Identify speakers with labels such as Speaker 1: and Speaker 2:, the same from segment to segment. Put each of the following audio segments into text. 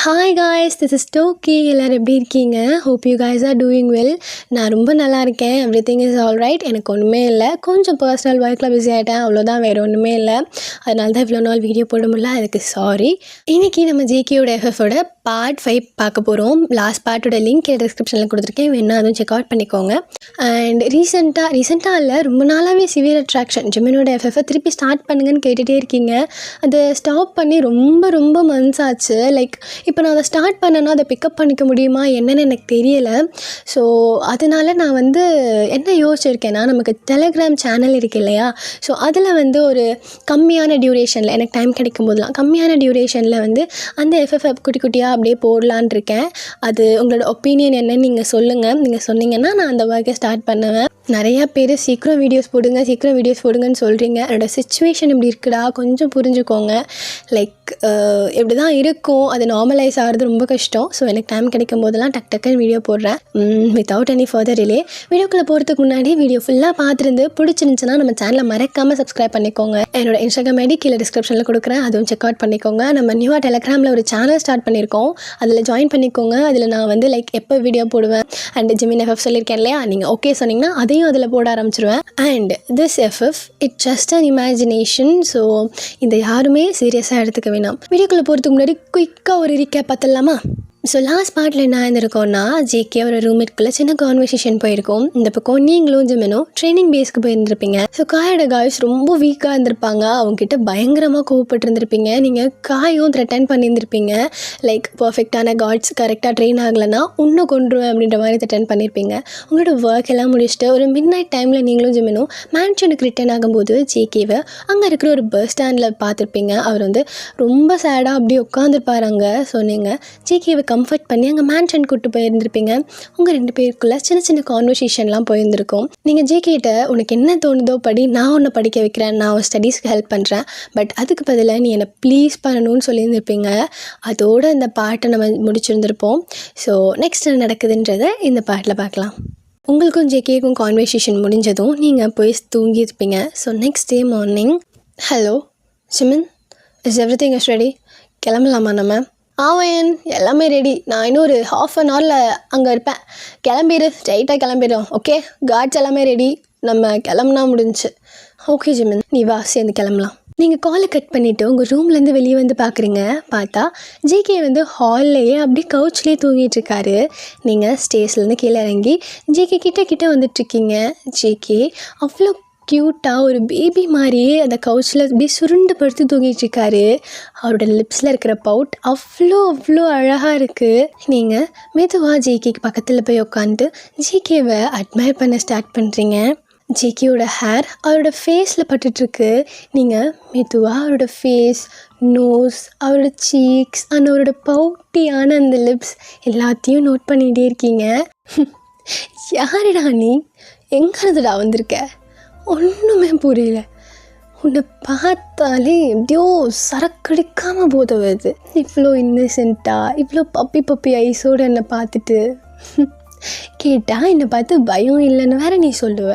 Speaker 1: Hi guys, this is டோக்கி. எல்லோரும் எப்படி இருக்கீங்க? Hope you guys are doing well. நான் ரொம்ப நல்லா இருக்கேன். Everything is all right. எனக்கு ஒன்றுமே இல்லை, கொஞ்சம் பர்சனல் ஒர்க்கில் பிஸி ஆகிட்டேன், அவ்வளோதான், வேறு ஒன்றுமே இல்லை. அதனால தான் இவ்வளோ நாள் வீடியோ போட முடியல, அதுக்கு சாரி. இன்றைக்கி நம்ம ஜேகேயோட எஃப்எஃபோட பார்ட் 5 பார்க்க போகிறோம். லாஸ்ட் பார்ட்டோட லிங்க் டிஸ்கிரிப்ஷனில் கொடுத்துருக்கேன், வேணா அதுவும் செக் அவுட் பண்ணிக்கோங்க. அண்ட் ரீசெண்டாக இல்லை, ரொம்ப நாளாகவே சிவியர் அட்ராக்ஷன் ஜிமினோட எஃப்எஃபை திருப்பி ஸ்டார்ட் பண்ணுங்கன்னு கேட்டுகிட்டே இருக்கீங்க. அதை ஸ்டாப் பண்ணி ரொம்ப மந்த்ஸ் ஆச்சு. லைக் இப்போ நான் அதை ஸ்டார்ட் பண்ணேன்னா அதை பிக்கப் பண்ணிக்க முடியுமா என்னென்னு எனக்கு தெரியலை. ஸோ அதனால் நான் என்ன யோசிச்சிருக்கேன்னா, நமக்கு டெலகிராம் சேனல் இருக்குது இல்லையா, ஸோ அதில் ஒரு கம்மியான டியூரேஷனில், எனக்கு டைம் கிடைக்கும் போதெல்லாம் கம்மியான டியூரேஷனில் அந்த எஃப்எஃப் குட்டி குட்டியாக அப்படியே போடலான் இருக்கேன். அது உங்களோட ஒப்பீனியன் என்னன்னு நீங்கள் சொல்லுங்கள். நீங்கள் சொன்னீங்கன்னா நான் அந்த ஒர்க்கை ஸ்டார்ட் பண்ணுவேன். நிறையா பேர் சீக்கிரம் வீடியோஸ் போடுங்கன்னு சொல்கிறீங்க. என்னோடய சிச்சுவேஷன் இப்படி இருக்குடா, கொஞ்சம் புரிஞ்சுக்கோங்க. லைக் இப்படி தான் இருக்கும், அது நார்மலைஸ் ஆகிறது ரொம்ப கஷ்டம். ஸோ எனக்கு டைம் கிடைக்கும் போதெல்லாம் டக்குன்னு வீடியோ போடுறேன். வித்தவுட் எனி ஃபர்தர் டிலே வீடியோக்குள்ளே போகிறதுக்கு முன்னாடி வீடியோ ஃபுல்லாக பார்த்துருந்து பிடிச்சிருந்துச்சுன்னா நம்ம சேனலை மறக்காமல் சப்ஸ்கிரைப் பண்ணிக்கோங்க. என்னோட இன்ஸ்டாகிராம் ஐடி கீழே டிஸ்கிரிப்ஷனில் கொடுக்குறேன், அதுவும் செக் அவுட் பண்ணிக்கோங்க. நம்ம நியூவாக டெலகிராமில் ஒரு சேனல் ஸ்டார்ட் பண்ணியிருக்கோம், அதில் ஜாயின் பண்ணிக்கோங்க. அதில் நான் லைக் எப்போ வீடியோ போடுவேன் அண்ட் ஜிமின் எஃப்எஃப் சொல்லியிருக்கேன் இல்லையா, நீங்கள் ஓகே சொன்னீங்கன்னா அதையும் அதில் போட ஆரம்பிச்சிருவேன். And this FF it just an imagination. So இந்த யாருமே சீரியஸாக எடுத்துக்க வேணாம். வீடியோக்குள்ளே போகிறதுக்கு முன்னாடி குயிக்காக ஒரு ரீகேப் பார்த்துடலாமா? ஸோ லாஸ்ட் பார்ட்டில் என்ன இருந்திருக்கோன்னா, ஜேகே ஒரு ரூம்மேட்குள்ளே சின்ன கான்வர்சேஷன் போயிருக்கோம். இந்த பக்கம் நீங்களும் ஜிமினும் ட்ரைனிங் பேஸ்க்கு போயிருந்திருப்பீங்க. ஸோ காயோட காய்ஸ் ரொம்ப வீக்காக இருந்திருப்பாங்க, அவங்ககிட்ட பயங்கரமாக கோவப்பட்டு இருந்திருப்பீங்க. நீங்கள் காயும் த்ரெட்டன் பண்ணியிருந்திருப்பீங்க. லைக் பர்ஃபெக்டான கார்ட்ஸ் கரெக்டாக ட்ரெயின் ஆகலைன்னா இன்னும் கொண்டுருவேன் அப்படின்ற மாதிரி த்ரெட்டன் பண்ணியிருப்பீங்க. உங்களோட ஒர்க் எல்லாம் முடிச்சுட்டு ஒரு மிட் நைட் டைமில் நீங்களும் ஜிமினும் மேன்ஷனுக்கு ரிட்டர்ன் ஆகும்போது ஜேகேவை அங்கே இருக்கிற ஒரு பஸ் ஸ்டாண்டில் பார்த்துருப்பீங்க. அவர் ரொம்ப சேடாக அப்படியே உட்காந்துருப்பாரு அங்கே. ஸோ நீங்கள் ஜேகேவை கம்ஃபர்ட் பண்ணி அங்கே மேன்ஷன் கூட்டு போயிருந்திருப்பீங்க. உங்கள் 2 பேருக்குள்ளே சின்ன கான்வர்சேஷன்லாம் போயிருந்திருக்கும். நீங்கள் ஜேகேட்ட உனக்கு என்ன தோணுதோ படி, நான் உன்னை படிக்க வைக்கிறேன், நான் உன் ஸ்டடீஸ்க்கு ஹெல்ப் பண்ணுறேன், பட் அதுக்கு பதிலாக நீ என்னை ப்ளீஸ் பண்ணணும்னு சொல்லியிருந்திருப்பீங்க. அதோடு அந்த பாட்டை நம்ம முடிச்சிருந்திருப்போம். ஸோ நெக்ஸ்ட் என்ன நடக்குதுன்றதை இந்த பாட்டில் பார்க்கலாம். உங்களுக்கும் ஜேகேக்கும் கான்வர்சேஷன் முடிஞ்சதும் நீங்கள் போய் தூங்கியிருப்பீங்க. So next day morning, hello Jimin, is everything is ready, கிளம்பலாமா நம்ம? ஆவன் எல்லாமே ரெடி, நான் இன்னும் ஒரு ½ an hour அங்கே இருப்பேன், கிளம்பிடு, ஸ்ட்ரைட்டாக கிளம்பிடும். ஓகே, கார்ட்ஸ் எல்லாமே ரெடி, நம்ம கிளம்புனா முடிஞ்சு. ஓகே ஜிமின், நீ வா, சேர்ந்து கிளம்பலாம். நீங்கள் காலை கட் பண்ணிவிட்டு உங்கள் ரூம்லேருந்து வெளியே பார்க்குறீங்க. பார்த்தா ஜேகே ஹால்லையே அப்படியே கவுச்லேயே தூங்கிட்டுருக்காரு. நீங்கள் ஸ்டேஜ்லேருந்து கீழே இறங்கி ஜேகே கிட்ட வந்துட்டுருக்கீங்க. ஜேகே அவ்வளோ க்யூட்டாக ஒரு பேபி மாதிரியே அந்த கவுச்சில் அப்படியே சுருண்டு படுத்து தூங்கிட்டுருக்காரு. அவரோட லிப்ஸில் இருக்கிற பவுட் அவ்வளோ அழகாக இருக்குது. நீங்கள் மெதுவாக ஜேகேக்கு பக்கத்தில் போய் உட்காந்து ஜேகேவை அட்மையர் பண்ண ஸ்டார்ட் பண்ணுறீங்க. ஜேகேயோட ஹேர் அவரோட ஃபேஸில் பட்டுட்ருக்கு. நீங்கள் மெதுவாக அவரோட ஃபேஸ், நோஸ், அவரோட சீக்ஸ் அண்ட் அவரோட பவுட்டியான அந்த லிப்ஸ் எல்லாத்தையும் நோட் பண்ணிகிட்டே இருக்கீங்க. யாருடா நீ, எங்கிறதுடா வந்திருக்க? ஒன்றுமே புரியல. உன்னை பார்த்தாலே எப்படியோ சரக்கடிக்காமல் போத வருது. இவ்வளோ இன்னசென்ட்டாக, இவ்வளோ பப்பி ஐஸோடு என்னை பார்த்துட்டு கேட்டால் என்னை பார்த்து பயம் இல்லைன்னு வேற நீ சொல்லுவ.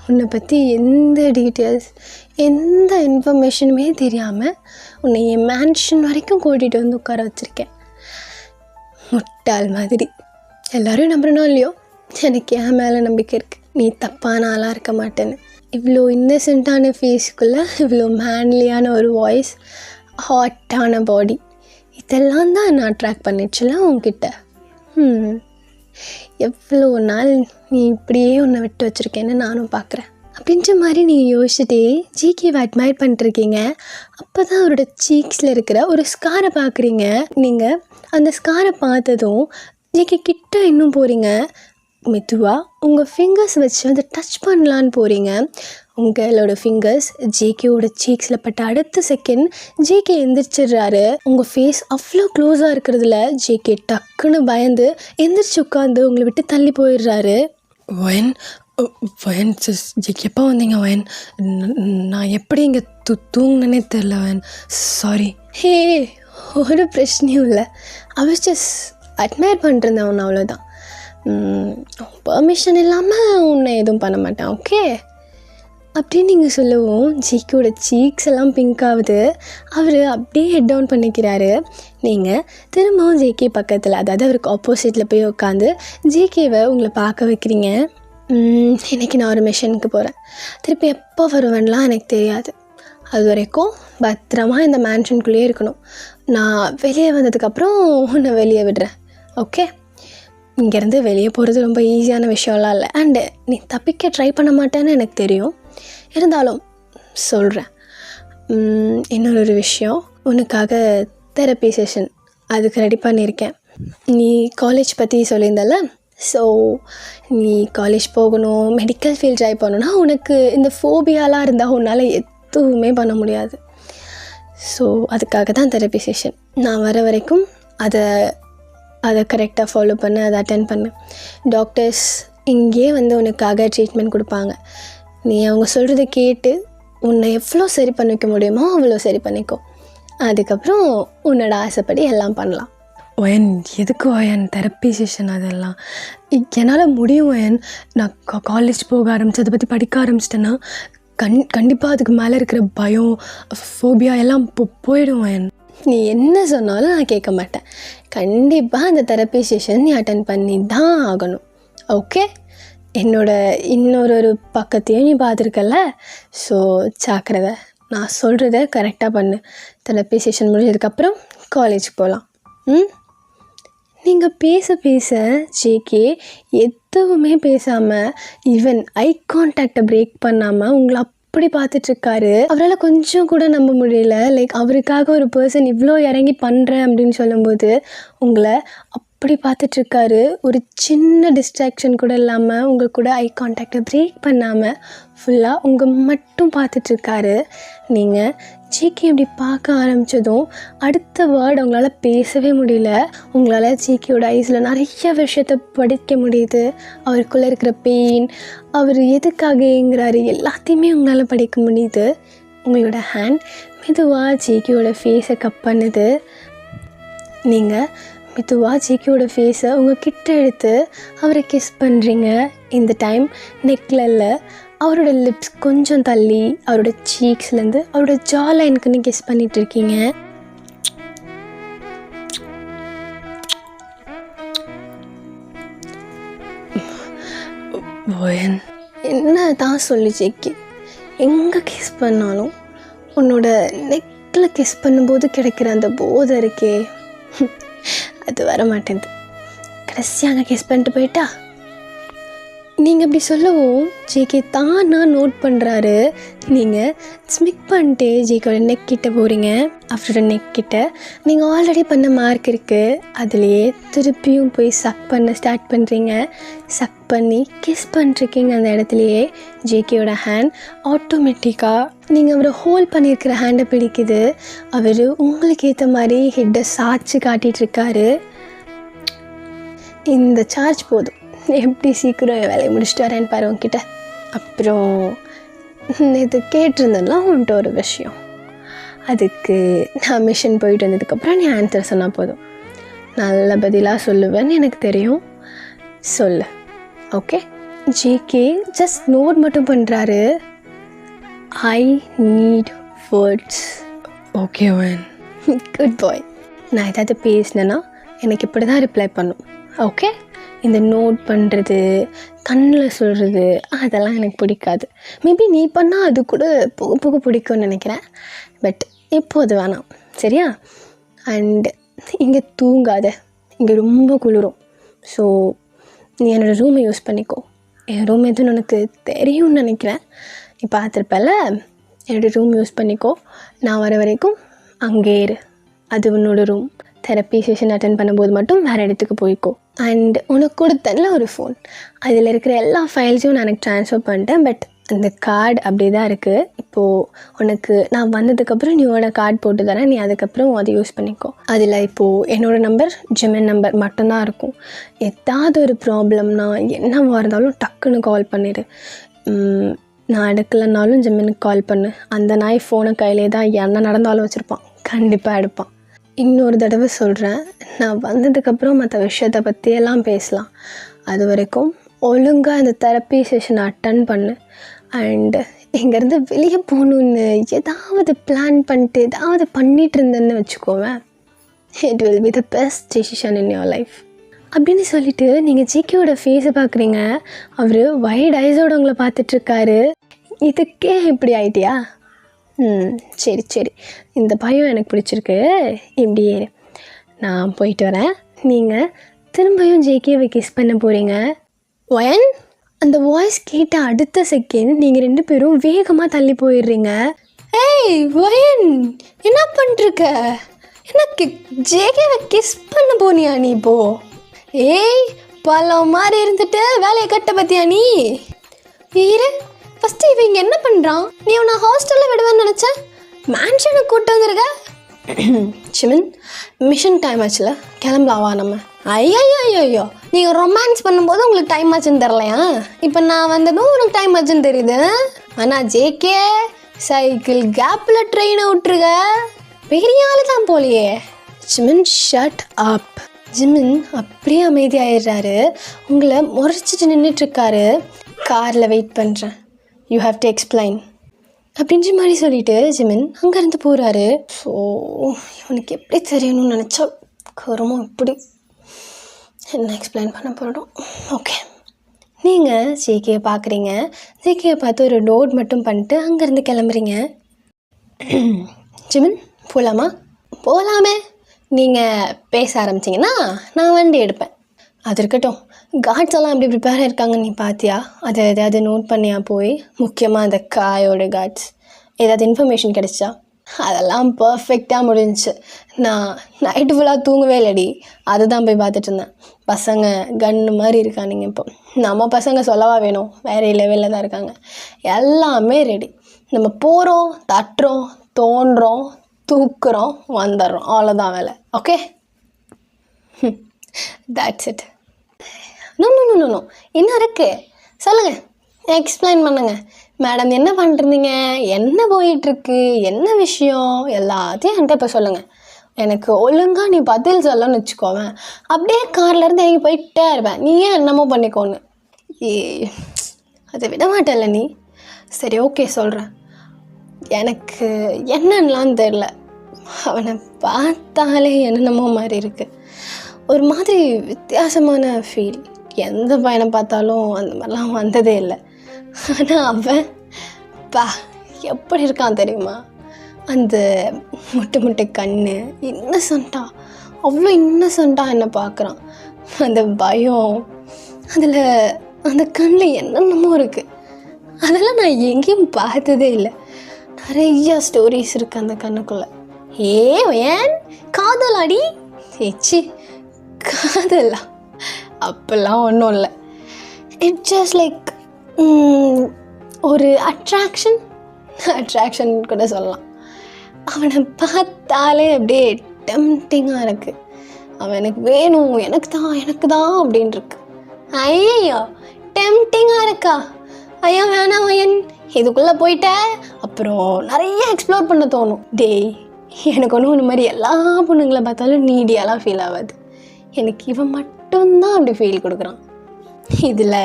Speaker 1: உன்னை பற்றி எந்த டீட்டெயில்ஸ், எந்த இன்ஃபர்மேஷனுமே தெரியாமல் உன்னை என் மேன்ஷன் வரைக்கும் கூட்டிகிட்டு உட்கார வச்சுருக்கேன். முட்டாள் மாதிரி. எல்லோரும் நம்புறனோ இல்லையோ, எனக்கு என் மேலே நம்பிக்கை இருக்குது, நீ தப்பான ஆளாக இருக்க மாட்டேன்னு. இவ்வளோ இன்னசென்ட்டான ஃபேஸுக்குள்ளே இவ்வளோ மேன்லியான ஒரு வாய்ஸ், ஹாட்டான பாடி, இதெல்லாம் தான் நான் அட்ராக்ட் பண்ணிடுச்சுல உன்கிட்ட. எவ்வளோ நாள் நீ இப்படியே உன்னை விட்டு வச்சுருக்கேன்னு நானும் பார்க்குறேன் அப்படின்ற மாதிரி நீங்கள் யோசிச்சுட்டே ஜேகேவை அட்மையர் பண்ணிட்டுருக்கீங்க. அப்போ தான் அவரோட சீக்ஸில் இருக்கிற ஒரு ஸ்காரை பார்க்குறீங்க. நீங்கள் அந்த ஸ்காரை பார்த்ததும் ஜேகே கிட்ட இன்னும் போகிறீங்க. மெதுவாக உங்கள் ஃபிங்கர்ஸ் வச்சு டச் பண்ணலான்னு போகிறீங்க. உங்களோட ஃபிங்கர்ஸ் ஜேகேவோட சீக்ஸில் பட்ட அடுத்த செகண்ட் ஜேகே எந்திரிச்சிடுறாரு. உங்கள் ஃபேஸ் அவ்வளோ க்ளோஸாக இருக்கிறதுல ஜேகே டக்குன்னு பயந்து எந்திரிச்சு உட்காந்து உங்களை விட்டு தள்ளி போயிடுறாரு. வயன் சிஸ், ஜேகே எப்போ வந்தீங்க வயன்? நான் எப்படி இங்கே தூங்கினே தெரில வயன், சாரி. ஹே, ஒரு பிரச்சனையும் இல்லை, அவ ஜஸ்ட் அட்மையர் பண்ணிருந்தேன் உன்னை, அவ்வளோதான். பர்மிஷன் இல்லாமல் உன்னை எதுவும் பண்ண மாட்டேன். ஓகே, அப்படின்னு நீங்கள் சொல்லவும் ஜேகேயோட சீக்ஸ் எல்லாம் பிங்க் ஆகுது. அவர் அப்படியே ஹெட் டவுன் பண்ணிக்கிறாரு. நீங்கள் திரும்பவும் ஜேகே பக்கத்தில், அதாவது அவருக்கு ஆப்போசிட்டில் போய் உட்காந்து ஜேகேவை உங்களை பார்க்க வைக்கிறீங்க. இன்றைக்கி நான் ஒரு மிஷனுக்கு போகிறேன், திருப்பி எப்போ வருவேன்லாம் எனக்கு தெரியாது, அது வரைக்கும் பத்திரமா இந்த மேன்ஷனுக்குள்ளேயே இருக்கணும். நான் வெளியே வந்ததுக்கப்புறம் உன்னை வெளியே விடுறேன், ஓகே? இங்கேருந்து வெளியே போகிறது ரொம்ப ஈஸியான விஷயம்லாம் இல்லை, அண்டு நீ தப்பிக்க ட்ரை பண்ண மாட்டேன்னு எனக்கு தெரியும். இருந்தாலும் சொல்கிறேன். இன்னொரு விஷயம், உனக்காக தெரப்பி செஷன் அதுக்கு ரெடி பண்ணியிருக்கேன். நீ காலேஜ் பற்றி சொல்லியிருந்தல, ஸோ நீ காலேஜ் போகணும், மெடிக்கல் ஃபீல்ட் ட்ரை பண்ணணுன்னா உனக்கு இந்த ஃபோபியாலாம் இருந்தால் உன்னால் எதுவுமே பண்ண முடியாது. ஸோ அதுக்காக தான் தெரப்பி செஷன். நான் வர வரைக்கும் அதை கரெக்டாக ஃபாலோ பண்ண, அதை அட்டென்ட் பண்ணு. டாக்டர்ஸ் இங்கேயே வந்து உனக்காக ட்ரீட்மெண்ட் கொடுப்பாங்க. நீ அவங்க சொல்கிறத கேட்டு உன்னை எவ்வளோ சரி பண்ணிக்க முடியுமோ அவ்வளோ சரி பண்ணிக்கோ. அதுக்கப்புறம் உன்னோட ஆசைப்படி எல்லாம் பண்ணலாம்.
Speaker 2: ஒயன், எதுக்கு ஒயன் தெரப்பி செஷன்? அதெல்லாம் என்னால் முடியும் ஒயன். நான் காலேஜ் போக ஆரம்பித்து அதை பற்றி படிக்க ஆரம்பிச்சிட்டேன்னா கண்டிப்பாக அதுக்கு மேலே இருக்கிற பயம், ஃபோபியா எல்லாம் போயிடும் ஒயன்.
Speaker 1: நீ என்ன சொன்னாலும் நான் கேட்க மாட்டேன். கண்டிப்பாக அந்த தெரப்பி செஷன் நீ அட்டன் பண்ணி தான் ஆகணும், ஓகே? என்னோட இன்னொரு பக்கத்தையும் நீ பார்த்துருக்கல, ஸோ ஜாக்கிரதை. நான் சொல்கிறத கரெக்டாக பண்ணு. தெரப்பி செஷன் முடிஞ்சதுக்கப்புறம் காலேஜ் போகலாம். நீங்கள் பேச பேச ஜேகே எதுவுமே பேசாமல், ஈவன் ஐ கான்டாக்டை பிரேக் பண்ணாமல் உங்களை அப்படி பார்த்துட்ருக்காரு. அவரால் கொஞ்சம் கூட நம்ப முடியல. லைக் அவருக்காக ஒரு பர்சன் இவ்வளோ இறங்கி பண்ணுறேன் அப்படின்னு சொல்லும்போது உங்களை அப்படி பார்த்துட்ருக்காரு. ஒரு சின்ன டிஸ்ட்ராக்ஷன் கூட இல்லாமல் உங்கள் கூட ஐ கான்டாக்டை பிரேக் பண்ணாமல் ஃபுல்லாக உங்கள் மட்டும் பார்த்துட்ருக்காரு. நீங்கள் ஜேகே இப்படி பார்க்க ஆரம்பித்ததும் அடுத்த வேர்டு உங்களால் பேசவே முடியல. உங்களால் ஜேகேயோட ஐஸில் நிறைய விஷயத்தை படிக்க முடியுது. அவருக்குள்ளே இருக்கிற பெயின், அவர் எதுக்காக ஏங்குறாரு எல்லாத்தையுமே உங்களால் படிக்க முடியுது. உங்களோட ஹேண்ட் மெதுவாக ஜேகேயோட ஃபேஸை கப் பண்ணுது. நீங்கள் மெதுவாக ஜேகேயோட ஃபேஸை உங்கள் கிட்ட எடுத்து அவரை கிஸ் பண்ணுறீங்க. இந்த டைம் நெக்கில் இல்லை, அவரோட லிப்ஸ் கொஞ்சம் தள்ளி அவரோட சீக்ஸ்லேருந்து அவரோட ஜா லைனுக்குன்னு கிஸ் பண்ணிகிட்ருக்கீங்க. என்ன தான் சொல்லு ஜேகே, எங்கே கிஸ் பண்ணாலும் உன்னோட நெக்கில் கிஸ் பண்ணும்போது கிடைக்கிற அந்த போதை இருக்கே, அது வர மாட்டேங்குது. கடைசியாக அங்கே கிஸ் பண்ணிட்டு போயிட்டா. நீங்கள் அப்படி சொல்லவும் ஜேகே தானா நோட் பண்ணுறாரு. நீங்கள் ஸ்மிக் பண்ணிட்டு ஜேகேயோட நெக் கிட்ட போகிறீங்க. அவரோட நெக் கிட்ட நீங்கள் ஆல்ரெடி பண்ண மார்க் இருக்குது, அதுலேயே திருப்பியும் போய் சக் பண்ண ஸ்டார்ட் பண்ணுறீங்க. சக் பண்ணி கிஸ் பண்ணிருக்கீங்க. அந்த இடத்துலையே ஜேகேயோட ஹேண்ட் ஆட்டோமேட்டிக்காக நீங்கள் அவரை ஹோல்ட் பண்ணியிருக்கிற ஹேண்டை பிடிக்குது. அவர் உங்களுக்கு ஏற்ற மாதிரி ஹெட்டை சாய்ச்சி காட்டிகிட்ருக்காரு. இந்த சார்ஜ் போதும், எப்படி சீக்கிரம் என் வேலையை முடிச்சுட்டு வரேன்னு பாரு உங்ககிட்ட. அப்புறம் இது கேட்டிருந்தேன்லாம் உன்ட்டு ஒரு விஷயம், அதுக்கு நான் மிஷன் போயிட்டு வந்ததுக்கப்புறம் நீ ஆன்சர் சொன்னால் போதும். நல்ல பதிலாக சொல்லுவேன்னு எனக்கு தெரியும், சொல்லு, ஓகே? ஜேகே ஜஸ்ட் நோட் மட்டும் பண்ணுறாரு. I need words.
Speaker 2: ஓகே ஒயன்,
Speaker 1: குட் பாய். நான் ஏதாவது பேசினேன்னா எனக்கு இப்படி தான் ரிப்ளை பண்ணும், ஓகே? இந்த நோட் பண்ணுறது, கண்ணில் சொல்கிறது அதெல்லாம் எனக்கு பிடிக்காது. மேபி நீ பண்ணால் அது கூட போக போக பிடிக்கும்னு நினைக்கிறேன், பட் இப்போது வேணாம், சரியா? அண்ட் இங்கே தூங்காத, இங்கே ரொம்ப குளிரும். ஸோ நீ என்னோடய ரூமை யூஸ் பண்ணிக்கோ. என் ரூம் எதுன்னு உனக்கு தெரியும்னு நினைக்கிறேன், நீ பார்த்துருப்பல. என்னோடய ரூம் யூஸ் பண்ணிக்கோ. நான் வர வரைக்கும் அங்கே இரு, அது உன்னோட ரூம். தெரப்பி செஷன் அட்டன் பண்ணும்போது மட்டும் வேறு இடத்துக்கு போய்க்கோ. அண்ட் உனக்கு கொடுத்தல ஒரு ஃபோன், அதில் இருக்கிற எல்லா ஃபைல்ஸையும் நான் எனக்கு ட்ரான்ஸ்ஃபர் பண்ணிட்டேன். பட் அந்த கார்டு அப்படி தான் இருக்குது. இப்போது உனக்கு நான் வந்ததுக்கப்புறம் நீயோட கார்டு போட்டு தரேன், நீ அதுக்கப்புறம் அதை யூஸ் பண்ணிக்கோ. அதில் இப்போது என்னோடய நம்பர், ஜிமென் நம்பர் மட்டும்தான் இருக்கும். ஏதாவது ஒரு ப்ராப்ளம்னா என்னவாக இருந்தாலும் டக்குன்னு கால் பண்ணிடு. நான் எடுக்கலைன்னாலும் ஜிமெனுக்கு கால் பண்ணு. அந்த நாய் ஃபோனை கையிலே தான் என்ன நடந்தாலும் வச்சுருப்பான், கண்டிப்பாக எடுப்பான். இன்னொரு தடவை சொல்கிறேன், நான் வந்ததுக்கப்புறம் மற்ற விஷயத்தை பற்றியெல்லாம் பேசலாம். அது வரைக்கும் ஒழுங்காக இந்த தெரப்பி செஷனை அட்டன் பண்ணு. அண்டு இங்கேருந்து வெளியே போகணுன்னு ஏதாவது பிளான் பண்ணிட்டு ஏதாவது பண்ணிகிட்டு இருந்தேன்னு வச்சுக்கோவேன், it will be the best decision in your life அப்படின்னு சொல்லிட்டு நீங்கள் ஜிகேயோட ஃபேஸை பார்க்குறீங்க. அவர் வைட் ஐஸோட உங்களை பார்த்துட்ருக்காரு. இதுக்கே இப்படி ஆயிட்டியா? சரி சரி, இந்த பயம் எனக்கு பிடிச்சிருக்கு. இப்படியே நான் போயிட்டு வரேன். நீங்கள் திரும்பியும் ஜேகேவை கிஸ் பண்ண போகிறீங்க. ஒயன் அந்த வாய்ஸ் கேட்ட அடுத்த செகண்ட் நீங்கள் 2 பேரும் வேகமாக தள்ளி போயிடுறீங்க. ஏய் ஒயன், என்ன பண்ணிருக்க? எனக்கு ஜேகேவை கிஸ் பண்ண போனியா நீ இப்போ? ஏய் பழம் மாதிரி இருந்துட்டு வேலையை கட்ட பற்றியா நீ? ஈரு ஃபஸ்ட்டு இவங்க என்ன பண்ணுறான்? நீ அவனை ஹாஸ்டலில் விடுவேன்னு நினச்சேன், மேன்ஷனுக்கு கூப்பிட்டு வந்துருக்க. சிமன், மிஷன் டைம் ஆச்சுல, கிளம்பலாவா நம்ம? ஐயோ, நீங்கள் ரொமான்ஸ் பண்ணும்போது உங்களுக்கு டைம் ஆச்சுன்னு தெரிலையா? இப்போ நான் வந்ததும் உனக்கு டைம் ஆச்சுன்னு தெரியுது. ஆனால் ஜேகே சைக்கிள் கேப்பில் ட்ரெயினை விட்டுருக்க, பெரிய ஆள் தான் போலையே. Jimin shut up. ஜிமின் அப்படியே அமைதியாகிடுறாரு. உங்களை முறைச்சிட்டு நின்றுட்டுருக்காரு. காரில் வெயிட் பண்ணுறேன், யூ ஹாவ் டு எக்ஸ்பிளைன் அப்படின்ற மாதிரி சொல்லிவிட்டு ஜிமின் அங்கேருந்து போகிறாரு. ஸோ இவனுக்கு எப்படி தெரியணும்னு நினச்சா கருமம் இப்படி என்ன எக்ஸ்பிளைன் பண்ண போகிறோம். ஓகே, நீங்கள் ஜேகேயை பார்க்குறீங்க. ஜேகேயை பார்த்து ஒரு நோட் மட்டும் பண்ணிட்டு அங்கேருந்து கிளம்புறீங்க. ஜிமின் போகலாமா? போகலாமே. நீங்கள் பேச ஆரம்பிச்சிங்கன்னா நான் வண்டி எடுப்பேன். அது இருக்கட்டும், கார்ட்ஸ் எல்லாம் எப்படி ப்ரிப்பேராக இருக்காங்க நீ பார்த்தியா? அதை எதாவது நோட் பண்ணியா போய்? முக்கியமாக அந்த காயோட கார்ட்ஸ் ஏதாவது இன்ஃபர்மேஷன் கிடைச்சா? அதெல்லாம் பர்ஃபெக்டாக முடிஞ்சிச்சு. நான் நைட்டு ஃபுல்லாக தூங்கவே இல்லடி, அதுதான் போய் பார்த்துட்டு இருந்தேன். பசங்க கன்று மாதிரி இருக்கானுங்க. இப்போ நம்ம பசங்க சொல்லவா வேணும், வேறு லெவலில் தான் இருக்காங்க. எல்லாமே ரெடி. நம்ம போகிறோம், தட்டுறோம், தோன்றோம், தூக்குறோம், வந்துடுறோம், அவ்வளோதான் வேலை. Okay, that's it. நோ இன்னும் இருக்குது, சொல்லுங்கள், எக்ஸ்பிளைன் பண்ணுங்கள். மேடம் என்ன பண்ணிருந்தீங்க, என்ன போயிட்டுருக்கு, என்ன விஷயம், எல்லாத்தையும் என்கிட்ட இப்போ சொல்லுங்கள். எனக்கு ஒழுங்காக நீ பதில் சொல்லணும்னு வச்சுக்கோவேன், அப்படியே கார்லேருந்து இறங்கி போயிட்டே இருப்பேன். நீ ஏன் என்னமோ பண்ணிக்கோன்னு. அதை விட மாட்டேல்ல நீ. சரி ஓகே சொல்கிறேன். எனக்கு என்னன்னெலாம் தெரில, அவனை பார்த்தாலே என்னென்னமோ மாதிரி இருக்குது. ஒரு மாதிரி வித்தியாசமான ஃபீல். எந்த பையனை பார்த்தாலும் அந்த மாதிரிலாம் வந்ததே இல்லை. ஆனால் அவன் எப்படி இருக்கான் தெரியுமா? அந்த முட்டை கண்ணு, இன்னசென்ட்டாக, அவ்வளோ இன்னசென்ட்டாக என்னை பார்க்குறான். அந்த பயம், அதில் அந்த கண்ணில் என்னென்னமோ இருக்குது. அதெல்லாம் நான் எங்கேயும் பார்த்ததே இல்லை. நிறைய ஸ்டோரிஸ் இருக்குது அந்த கண்ணுக்குள்ளே. ஏன் காதலாடி? ஏச்சி காதலா? அப்பெல்லாம் ஒன்றும் இல்லை. இட்ஸ் ஜஸ்ட் லைக் ஒரு அட்ராக்ஷன் கூட சொல்லலாம். அவனை பார்த்தாலே அப்படியே டெம்டிங்காக இருக்குது. அவன் எனக்கு வேணும், எனக்கு தான் அப்படின்ட்டுருக்கு. ஐயோ டெம்டிங்காக இருக்கா? ஐயா வேணாம் வயன், இதுக்குள்ளே போயிட்ட அப்புறம் நிறைய எக்ஸ்ப்ளோர் பண்ண தோணும். டேய், எனக்கு ஒன்று மாதிரி எல்லா பொண்ணுங்களை பார்த்தாலும் நீடியாலாம் ஃபீல் ஆகாது. எனக்கு இவன் மட்டும்தான் அப்படி ஃபீல் கொடுக்குறான். இதில்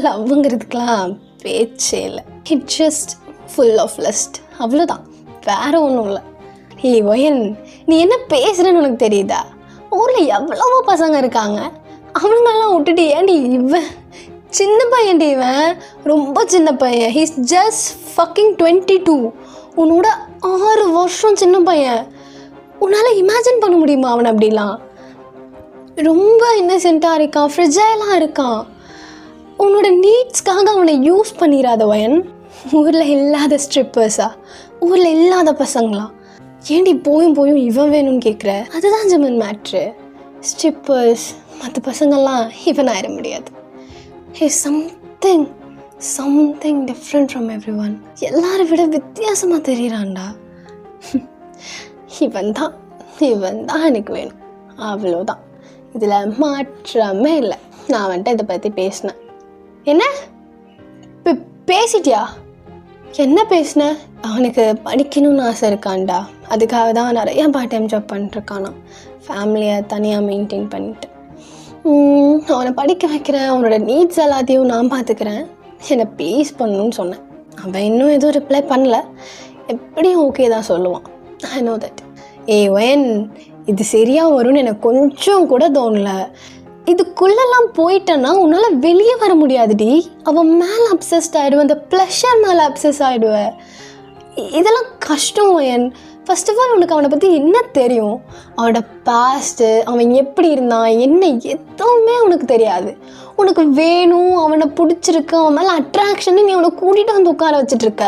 Speaker 1: லவ்ங்கிறதுக்கெலாம் பேச்சே இல்லை. It just full of lust, அவ்வளோதான், வேறு ஒன்றும் இல்லை. ஏய் ஒயன், நீ என்ன பேசுகிறேன்னு உனக்கு தெரியுதா? ஊரில் எவ்வளவோ பசங்க இருக்காங்க, அவனுங்கெல்லாம் விட்டுட்டு ஏன்டி இவன் சின்ன பையன்டி, இவன் ரொம்ப சின்ன பையன். He's just fucking 22. உன்னோட 6 வருஷம் சின்ன பையன். உன்னால் இமேஜின் பண்ண முடியுமா அவன் அப்படிலாம்? ரொம்ப இன்னசென்ட்டாக இருக்கான், ஃப்ரிஜைலாக இருக்கான். உன்னோட நீட்ஸ்க்காக அவனை யூஸ் பண்ணிடாத வயன். ஊரில் இல்லாத ஸ்ட்ரிப்பர்ஸா, ஊரில் இல்லாத பசங்களா? ஏன்டி போயும் இவன் வேணும்னு கேட்குற? அதுதான் ஜமன் மேட்ரு. ஸ்ட்ரிப்பர்ஸ் மற்ற பசங்கள்லாம் இவன் ஆயிட முடியாது. He's something different from every one. எல்லாரை விட வித்தியாசமாக தெரியுறான்டா. இவன் தான் எனக்கு வேணும், அவ்வளோதான். இதில் மாற்றமே இல்லை. நான் வந்துட்டு இதை பற்றி பேசினேன். என்ன பேசிட்டியா? என்ன பேசினேன்? அவனுக்கு படிக்கணும்னு ஆசை இருக்கான்டா, அதுக்காக தான் நிறையா பார்ட் டைம் ஜாப் பண்ணிட்டுருக்கானா, ஃபேமிலியை தனியாக மெயின்டைன் பண்ணிட்டு. அவனை படிக்க வைக்கிறேன், அவனோட நீட்ஸ் எல்லாத்தையும் நான் பார்த்துக்கிறேன், என்னை ப்ளீஸ் பண்ணணும்னு சொன்னேன். அவன் இன்னும் எதுவும் ரிப்ளை பண்ணல, எப்படியும் ஓகே தான் சொல்லுவான். I know that. ஒயன், இது சரியாக வரும்னு எனக்கு கொஞ்சம் கூட தோணலை. இதுக்குள்ளெல்லாம் போயிட்டேன்னா உன்னால் வெளியே வர முடியாதுடி. அவன் மேலே அப்சஸ்ட் ஆகிடுவேன், அந்த ப்ளஷர் மேலே அப்சஸ் ஆகிடுவேன். இதெல்லாம் கஷ்டம் ஒயன். ஃபர்ஸ்ட் ஆஃப் ஆல் உனக்கு அவனை பற்றி என்ன தெரியும்? அவனோட பாஸ்ட்டு, அவன் எப்படி இருந்தான், என்ன, எதுவுமே உனக்கு தெரியாது. உனக்கு வேணும், அவனை பிடிச்சிருக்கு, அவன் மேலே அட்ராக்ஷன், நீ அவனை கூட்டிகிட்டு வந்து உட்கார வச்சுட்ருக்க.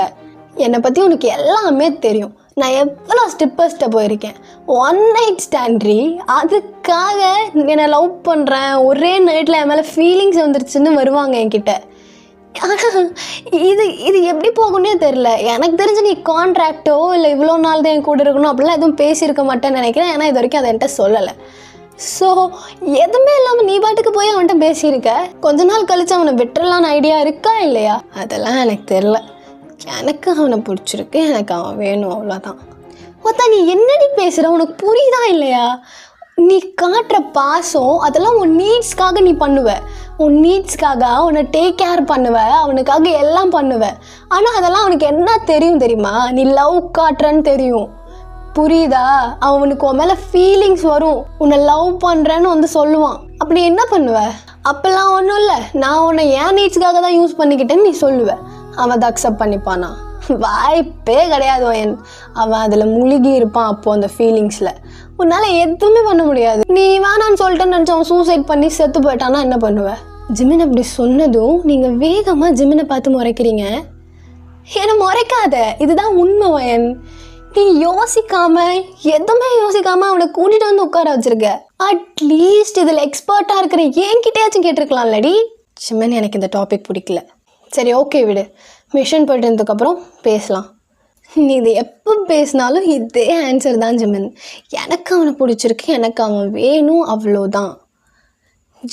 Speaker 1: என்னை பற்றி உனக்கு எல்லாமே தெரியும். நான் எவ்வளோ ஸ்டெப்பர்ஸ்ட்டை போயிருக்கேன். 1 நைட் ஸ்டாண்ட்ரி, அதுக்காக என்னை லவ் பண்ணுறேன், ஒரே நைட்டில் என் மேலே ஃபீலிங்ஸ் வந்துருச்சுன்னு வருவாங்க என்கிட்ட. ஆனால் இது எப்படி போகுன்னே தெரில. எனக்கு தெரிஞ்சு நீ கான்ட்ராக்டோ இல்லை இவ்வளோ நாள் தான் என் கூட இருக்கணும் அப்படிலாம் எதுவும் பேசியிருக்க மாட்டேன்னு நினைக்கிறேன். ஏன்னா இது வரைக்கும் அதை என்கிட்ட சொல்லலை. ஸோ எதுவுமே இல்லாமல் நீ பாட்டுக்கு போய் அவன்கிட்ட பேசியிருக்க. கொஞ்ச நாள் கழிச்சு அவனை விட்டுறலான்னு ஐடியா இருக்கா இல்லையா? அதெல்லாம் எனக்கு தெரில. எனக்கு அவனை பிடிச்சிருக்கு, எனக்கு அவன் வேணும், அவ்வளோதான். ஒத்தா நீ என்னடி பேசுகிற? உனக்கு புரியுதா இல்லையா? நீ காட்டுற பாசம் அதெல்லாம் உன் நீட்ஸ்க்காக நீ பண்ணுவ. உன் நீட்ஸ்க்காக அவனை டேக் கேர் பண்ணுவ, அவனுக்காக எல்லாம் பண்ணுவ. ஆனால் அதெல்லாம் அவனுக்கு என்ன தெரியும் தெரியுமா? நீ லவ் காட்டுறன்னு தெரியும், புரியுதா? அவனுக்கு உன் மேலே ஃபீலிங்ஸ் வரும், உன்னை லவ் பண்ணுறேன்னு வந்து சொல்லுவான். அப்படி என்ன பண்ணுவ? அப்பெல்லாம் ஒன்றும் இல்லை, நான் உன்னை என் நீட்ஸ்க்காக தான் யூஸ் பண்ணிக்கிட்டேன்னு நீ சொல்லுவேன். அவன் அதை அக்செப்ட் பண்ணிப்பானா? வாய்ப்பே கிடையாது ஒயன். அவன் அதில் முழுகி இருப்பான். அப்போது அந்த ஃபீலிங்ஸில் உன்னால் எதுவுமே பண்ண முடியாது. நீ வேணான்னு சொல்லிட்டு நினச்சி அவன் சூசைட் பண்ணி செத்து போயிட்டானா என்ன பண்ணுவேன்? ஜிமின் அப்படி சொன்னதும் நீங்கள் வேகமாக ஜிமினை பார்த்து முறைக்கிறீங்க. என்னை முறைக்காத, இதுதான் உண்மை ஒயன். நீ எதுவுமே யோசிக்காமல் அவனை கூட்டிகிட்டு வந்து உட்கார வச்சிருக்க. அட்லீஸ்ட் இதில் எக்ஸ்பர்ட்டாக இருக்கிற என்கிட்டயாச்சும் கேட்டிருக்கலாம்லடி. ஜிமின், எனக்கு இந்த டாபிக் பிடிக்கல. சரி, ஓகே விடு. மிஷன் போய்ட்டதுக்கப்புறம் பேசலாம். நீ இது எப்போ பேசினாலும் இதே ஆன்சர் தான் ஜிமின். எனக்கு அவனை பிடிச்சிருக்கு, எனக்கு அவன் வேணும், அவ்வளோதான்.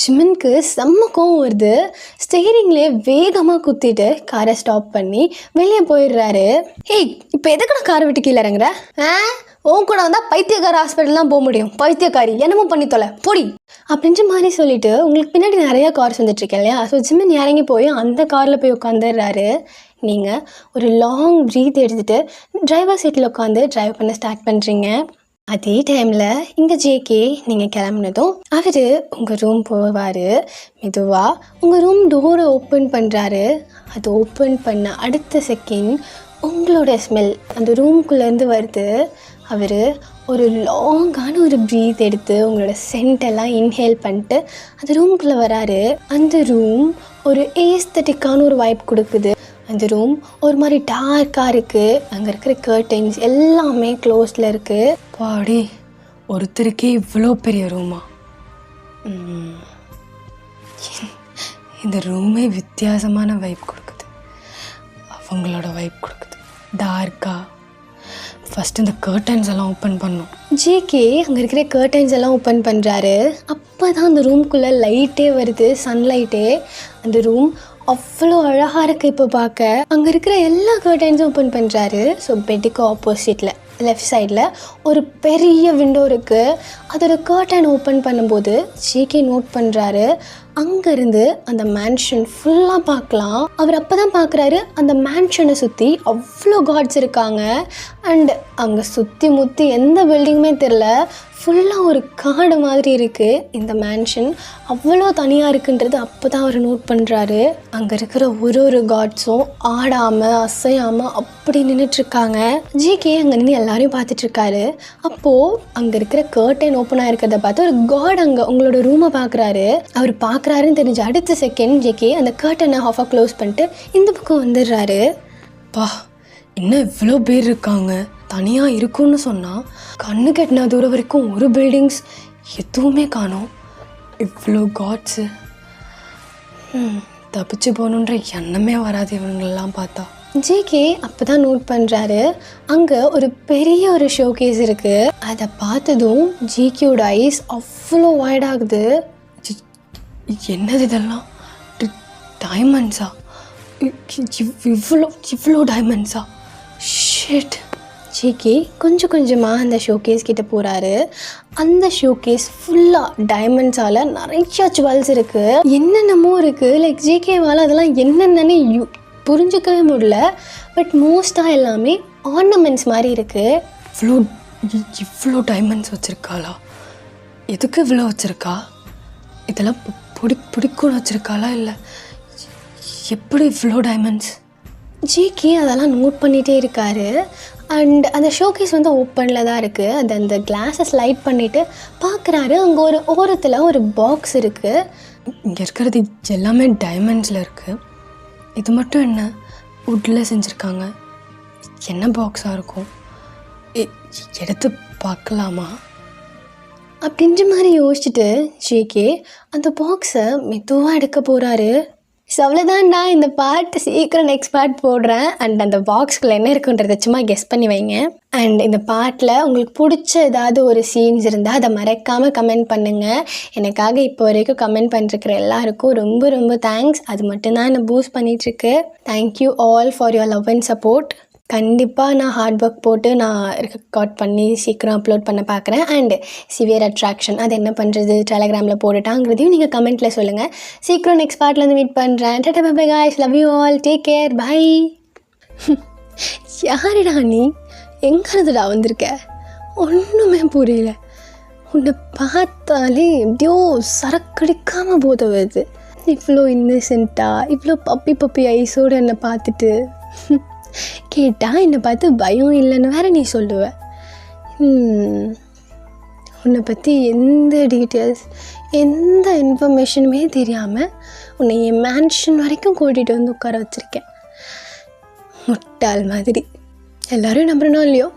Speaker 1: ஜிமினுக்கு செம்ம கோவம் வருது. ஸ்டீரிங்லேயே வேகமாக குத்திட்டு காரை ஸ்டாப் பண்ணி வெளியே போயிடுறாரு. ஏய், இப்போ எதுக்கு நான் காரை விட்டு கீழே இறங்குற? உன் கூட வந்தால் பைத்தியக்கார ஹாஸ்பிட்டல் தான் போக முடியும். பைத்தியக்காரி, என்னமோ பண்ணி தொலை, போடி அப்படின்ற மாதிரி சொல்லிட்டு உங்களுக்கு பின்னாடி நிறையா கார்ஸ் வந்துட்டுருக்கேன் இல்லையா? ஸோ ஜிமின் இறங்கி போய் அந்த காரில் போய் உட்காந்துடுறாரு. நீங்கள் ஒரு லாங் ப்ரீத் எடுத்துகிட்டு டிரைவர் சீட்டில் உட்காந்து ட்ரைவ் பண்ண ஸ்டார்ட் பண்ணுறீங்க. அதே டைமில் இங்கே ஜேகே நீங்கள் கிளம்புனதும் அவர் உங்கள் ரூம் போவார். மெதுவாக உங்கள் ரூம் டோரை ஓப்பன் பண்ணுறாரு. அது ஓப்பன் பண்ண அடுத்த செகண்ட் உங்களோட ஸ்மெல் அந்த ரூம்குள்ளேருந்து வருது. அவர் ஒரு லாங்கான ஒரு ப்ரீத் எடுத்து உங்களோட சென்டெல்லாம் இன்ஹேல் பண்ணிட்டு அந்த ரூம்குள்ளே வராரு. அந்த ரூம் ஒரு ஏஸ்தட்டிக்கான ஒரு வைப் கொடுக்குது. அந்த ரூம் ஒரு மாதிரி டார்க்காக இருக்குது. அங்கே இருக்கிற கர்டைன்ஸ் எல்லாமே க்ளோஸில் இருக்குது.
Speaker 2: பாடி, ஒருத்தருக்கே இவ்வளோ பெரிய ரூமா? இந்த ரூமே வித்தியாசமான வைப் கொடுக்குது. அவங்களோட வைப் கொடுக்குது, டார்க்காக. ஃபஸ்ட்டு இந்த கர்டைன்ஸ் எல்லாம் ஓப்பன் பண்ணோம்.
Speaker 1: ஜேகே அங்கே இருக்கிற கர்டைன்ஸ் எல்லாம் ஓப்பன் பண்ணுறாரு. அப்போ தான் அந்த ரூம்குள்ளே லைட்டே வருது, சன்லைட்டே. அந்த ரூம் அவ்வளோ அழகாக இருக்குது இப்போ பார்க்க. அங்கே இருக்கிற எல்லா கர்டைன்ஸும் ஓப்பன் பண்ணுறாரு. ஸோ பெட்டுக்கு ஆப்போசிட்டில் லெஃப்ட் சைடில் ஒரு பெரிய விண்டோ இருக்குது. அதோட கர்டைன் ஓப்பன் பண்ணும்போது ஜேகே நோட் பண்ணுறாரு, அங்கேருந்து அந்த மேன்ஷன் ஃபுல்லாக பார்க்கலாம். அவர் அப்போ தான் பார்க்குறாரு அந்த மேன்ஷனை சுற்றி அவ்வளோ காட்ஸ் இருக்காங்க. அண்ட் அங்கே சுற்றி முற்றி எந்த பில்டிங்குமே தெரில, ஃபுல்லாக ஒரு காடு மாதிரி இருக்குது இந்த மேன்ஷன். அவ்வளோ தனியாக இருக்குன்றது அப்போ தான் அவர் நோட் பண்ணுறாரு. அங்கே இருக்கிற ஒரு காட்ஸும் ஆடாமல் அசையாமல் அப்படி நின்றுட்டுருக்காங்க. ஜேகே அங்கே நின்று எல்லாரையும் பார்த்துட்ருக்காரு. அப்போது அங்கே இருக்கிற கர்டைன் ஓப்பன் ஆகிருக்கிறத பார்த்து ஒரு காட் அங்கே உங்களோட ரூமை பார்க்குறாரு. அவர் பார்க்குறாருன்னு தெரிஞ்ச அடுத்த செகண்ட் ஜேகே அந்த கர்டனை ஹாஃபாக க்ளோஸ் பண்ணிட்டு இந்த பக்கம் வந்துடுறாரு.
Speaker 2: பா, இன்னும் இவ்வளோ பேர் இருக்காங்க. தனியாக இருக்குன்னு சொன்னால் கண்ணு கெட்டின தூரம் வரைக்கும் ஒரு பில்டிங்ஸ் எதுவுமே காணோம். இவ்வளோ காட்ஸு. தப்பிச்சு போகணுன்ற எண்ணமே வராது இவங்களெல்லாம் பார்த்தா.
Speaker 1: ஜேகே அப்போ தான் நோட் பண்ணுறாரு அங்கே ஒரு பெரிய ஒரு ஷோகேஸ் இருக்குது. அதை பார்த்ததும் ஜேகேயோட ஐஸ் அவ்வளோ வைட் ஆகுது.
Speaker 2: என்னது இதெல்லாம்? டைமண்ட்ஸா? இவ்வளோ டைமண்ட்ஸா? ஷிட்.
Speaker 1: ஜேகே கொஞ்சம் கொஞ்சமாக அந்த ஷோகேஸ் கிட்டே போகிறாரு. அந்த ஷோகேஸ் ஃபுல்லாக டைமண்ட்ஸால் நிறைய ஜுவல்ஸ் இருக்குது, என்னென்னமோ இருக்குது. லைக் ஜேகேவால் அதெல்லாம் என்னென்னு புரிஞ்சிக்கவே முடியல. பட் மோஸ்ட்டாக எல்லாமே ஆர்னமெண்ட்ஸ் மாதிரி இருக்குது.
Speaker 2: இவ்வளோ டைமண்ட்ஸ் வச்சுருக்காளா? எதுக்கு இவ்வளோ வச்சுருக்கா? இதெல்லாம் பிடிக்கும்னு வச்சுருக்காளா இல்லை எப்படி இவ்வளோ டைமண்ட்ஸ்?
Speaker 1: ஜேகே அதெல்லாம் நோட் பண்ணிகிட்டே இருக்காரு. அண்ட் அந்த ஷோகேஸ் வந்து ஓப்பனில் தான் இருக்குது. அது அந்த கிளாஸை ஸ்லைட் பண்ணிவிட்டு பார்க்குறாரு. அங்கே ஒரு ஓரத்தில் ஒரு பாக்ஸ் இருக்குது.
Speaker 2: இங்கே இருக்கிறது எல்லாமே டைமண்ட்ஸில் இருக்குது. இது மட்டும் என்ன வுட்டில் செஞ்சுருக்காங்க? என்ன பாக்ஸாக இருக்கும்? எடுத்து பார்க்கலாமா
Speaker 1: அப்படின்ற மாதிரி யோசிச்சுட்டு ஜேகே அந்த பாக்ஸை மெதுவாக எடுக்க போகிறாரு. ஸோ அவ்வளோதான்டா இந்த பார்ட். சீக்கிரம் நெக்ஸ்ட் பார்ட் போடுறேன். அண்ட் அந்த பாக்ஸ்குள்ளே என்ன இருக்குன்றதை சும்மா கெஸ் பண்ணி வைங்க. அண்ட் இந்த பார்ட்டில் உங்களுக்கு பிடிச்ச ஏதாவது ஒரு சீன்ஸ் இருந்தால் அதை மறக்காமல் கமெண்ட் பண்ணுங்கள். எனக்காக இப்போ வரைக்கும் கமெண்ட் பண்ணிருக்கிற எல்லாருக்கும் ரொம்ப ரொம்ப தேங்க்ஸ். அது மட்டும்தான் என்னை பூஸ்ட் பண்ணிகிட்ருக்கு. Thank you all for your love and support. கண்டிப்பாக நான் ஹார்ட் ஒர்க் போட்டு நான் ரெக்கார்ட் பண்ணி சீக்கிரம் அப்லோட் பண்ண பார்க்குறேன். அண்டு சிவியர் அட்ராக்ஷன் அது என்ன பண்ணுறது, டெலகிராமில் போட்டுட்டாங்கிறதையும் நீங்கள் கமெண்ட்டில் சொல்லுங்கள். சீக்கிரம் நெக்ஸ்ட் பார்ட்லேருந்து மீட் பண்ணுறேன். Tata bye bye guys, love you all, take care, bye. யாருடா நீ? எங்கிறதுடா வந்திருக்க? ஒன்றுமே புரியல. உன்னை பார்த்தாலே எப்படியோ சரக்கடிக்காமல் போத வருது. இவ்வளோ இன்னசென்ட்டாக இவ்வளோ பப்பி ஐஸோடு என்னை பார்த்துட்டு கேட்டால் என்னை பார்த்து பயம் இல்லைன்னு வேற நீ சொல்லுவ. உன்னை பற்றி எந்த டீட்டெயில்ஸ் எந்த இன்ஃபர்மேஷனுமே தெரியாமல் உன்னை என் மேன்ஷன் வரைக்கும் கூட்டிகிட்டு வந்து உட்கார வச்சுருக்கேன். முட்டாள் மாதிரி. எல்லோரும் நம்புறனோ இல்லையோ,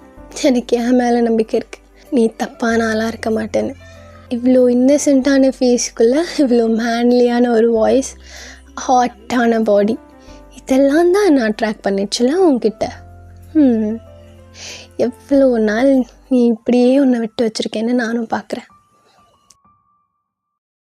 Speaker 1: எனக்கு என் மேலே நம்பிக்கை இருக்குது. நீ தப்பான ஆளாக இருக்க மாட்டேன்னு. இவ்வளோ இன்னசென்ட்டான ஃபேஸ்க்குள்ளே இவ்வளோ மேன்லியான ஒரு வாய்ஸ், ஹாட்டான பாடி, இதெல்லாம் தான் நான் அட்ராக்ட் பண்ணிச்சுல உன்கிட்ட. எவ்வளோ நாள் நீ இப்படியே உன்னை விட்டு வச்சுருக்கேன்னு நானும் பார்க்குறேன்.